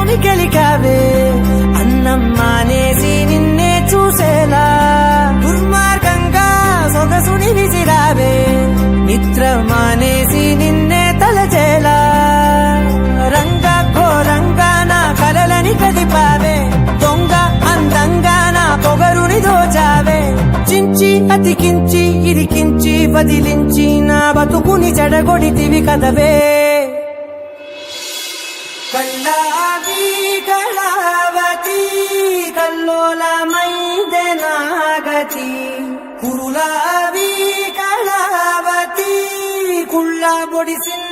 కలని గెలికావే అన్నం మానేసి నిన్నే చూసేలా దుర్మార్గంగా సొగసుని విసిరావే నిద్ర మానేసి నిన్నే తలచేలా రంగా ఘోరంగా నా కలలని కదిపావే దొంగ అందంగా నా పొగరుని దోచావే చించి అతికించి ఇరికించి వదిలించి నా బతుకుని చెడగొడితివి కదవే కళ్ళావి కళావతి కల్లోలమైందే నాగతి కురులావి కళావతి కుళ్ళ బొడిసిన